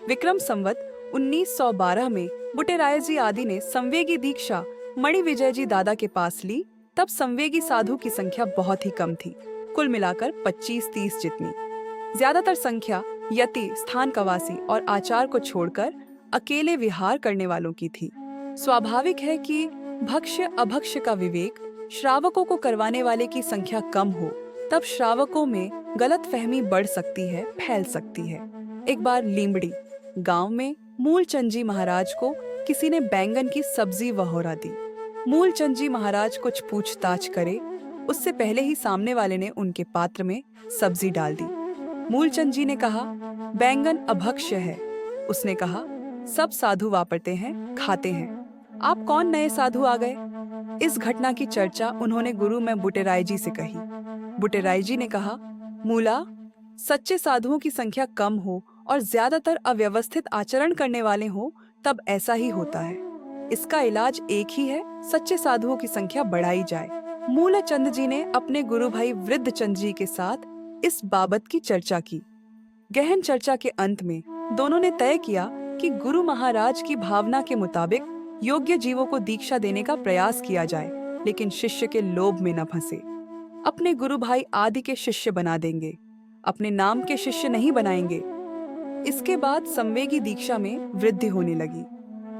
विक्रम संवत 1912 में बुट्टराय जी आदि ने संवेगी दीक्षा मणि विजय जी दादा के पास ली। तब संवेगी साधु की संख्या बहुत ही कम थी, कुल मिलाकर 25-30 जितनी। ज्यादातर संख्या यति, स्थान कवासी और आचार को छोड़कर अकेले विहार करने वालों की थी। स्वाभाविक है कि भक्ष्य अभक्ष्य का विवेक श्रावकों को करवाने वाले की संख्या कम हो, तब श्रावकों में गलतफहमी बढ़ सकती है, फैल सकती है। एक बार लीमड़ी गांव में मूलचंद जी महाराज को किसी ने बैंगन की सब्जी वहोरा दी। मूलचंद जी महाराज कुछ पूछताछ करे उससे पहले ही सामने वाले ने उनके पात्र में सब्जी डाल दी। मूलचंद जी ने कहा, बैंगन अभक्ष्य है। उसने कहा, सब साधु वापरते हैं, खाते हैं। आप कौन नए साधु आ गए? इस घटना की चर्चा उन्होंने गुरु में बुट्टराय जी से कही। बुट्टराय जी ने कहा, मूला, सच्चे साधुओं की संख्या कम हो और ज्यादातर अव्यवस्थित आचरण करने वाले हो तब ऐसा ही होता है। इसका इलाज एक ही है, सच्चे साधुओं की संख्या बढ़ाई जाए। मूलचंद जी ने अपने गुरु भाई वृद्धचंद जी के साथ इस बाबत की चर्चा की। गहन चर्चा के अंत में दोनों ने तय किया कि गुरु महाराज की भावना के मुताबिक योग्य जीवों को दीक्षा देने का प्रयास किया जाए, लेकिन शिष्य के लोभ में न फंसे। अपने गुरु भाई आदि के शिष्य बना देंगे, अपने नाम के शिष्य नहीं बनाएंगे। इसके बाद संवेगी दीक्षा में वृद्धि होने लगी।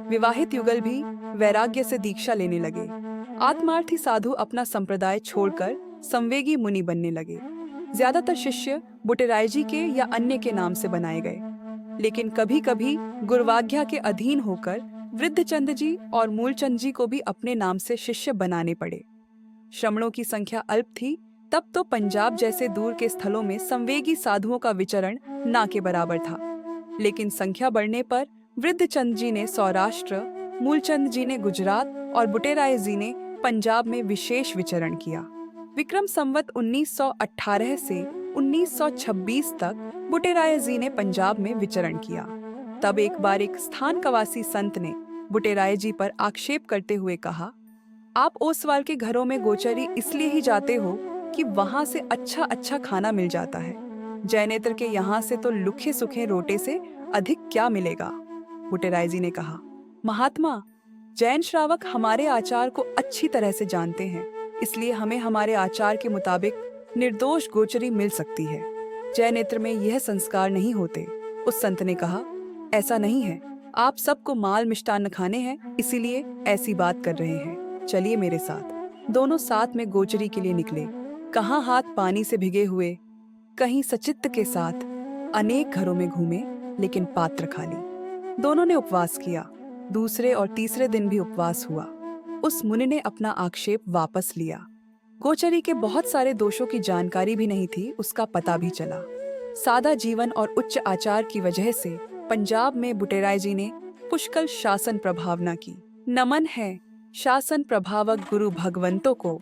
विवाहित युगल भी वैराग्य से दीक्षा लेने लगे। आत्मार्थी साधु अपना संप्रदाय छोड़कर संवेगी मुनि बनने लगे। ज्यादातर शिष्य बुट्टराय जी के या अन्य के नाम से बनाए गए, लेकिन कभी कभी गुरुवाज्ञा के अधीन होकर वृद्धचंद जी और मूलचंद जी को भी अपने नाम से शिष्य बनाने पड़े। श्रमणों की संख्या अल्प थी, तब तो पंजाब जैसे दूर के स्थलों में संवेगी साधुओं का विचरण ना के बराबर था। लेकिन संख्या बढ़ने पर वृद्धचंद जी ने सौराष्ट्र, मूलचंद जी ने गुजरात और बुट्टराय जी ने पंजाब में विशेष विचरण किया। विक्रम संवत 1918 से 1926 तक बुट्टराय जी ने पंजाब में विचरण किया। तब एक बार एक स्थान कवासी संत ने बुट्टराय जी पर आक्षेप करते हुए कहा, आप ओसवाल के घरों में गोचरी इसलिए ही जाते हो कि वहां से अच्छा अच्छा खाना मिल जाता है। जयनेत्र के यहाँ से तो लुखे सुखे रोटे से अधिक क्या मिलेगा? बुट्टराय जी ने कहा, महात्मा, जैन श्रावक हमारे आचार को अच्छी तरह से जानते हैं, इसलिए हमें हमारे आचार के मुताबिक निर्दोष गोचरी मिल सकती है। जयनेत्र में यह संस्कार नहीं होते। उस संत ने कहा, ऐसा नहीं है, आप सबको माल मिष्टान्न खाने हैं, इसीलिए ऐसी बात कर रहे हैं। चलिए मेरे साथ। दोनों साथ में गोचरी के लिए निकले। कहाँ हाथ पानी से भिगे हुए, कहीं सचित्त के साथ अनेक घरों में घूमे, लेकिन पात्र खाली। दोनों ने उपवास किया। दूसरे और तीसरे दिन भी उपवास हुआ। उस मुनि ने अपना आक्षेप वापस लिया। गोचरी के बहुत सारे दोषों की जानकारी भी नहीं थी, उसका पता भी चला। सादा जीवन और उच्च आचार की वजह से पंजाब में बुट्टराय जी ने पुष्कल शासन प्रभावना की। नमन है शासन प्रभावक गुरु भगवंतों को,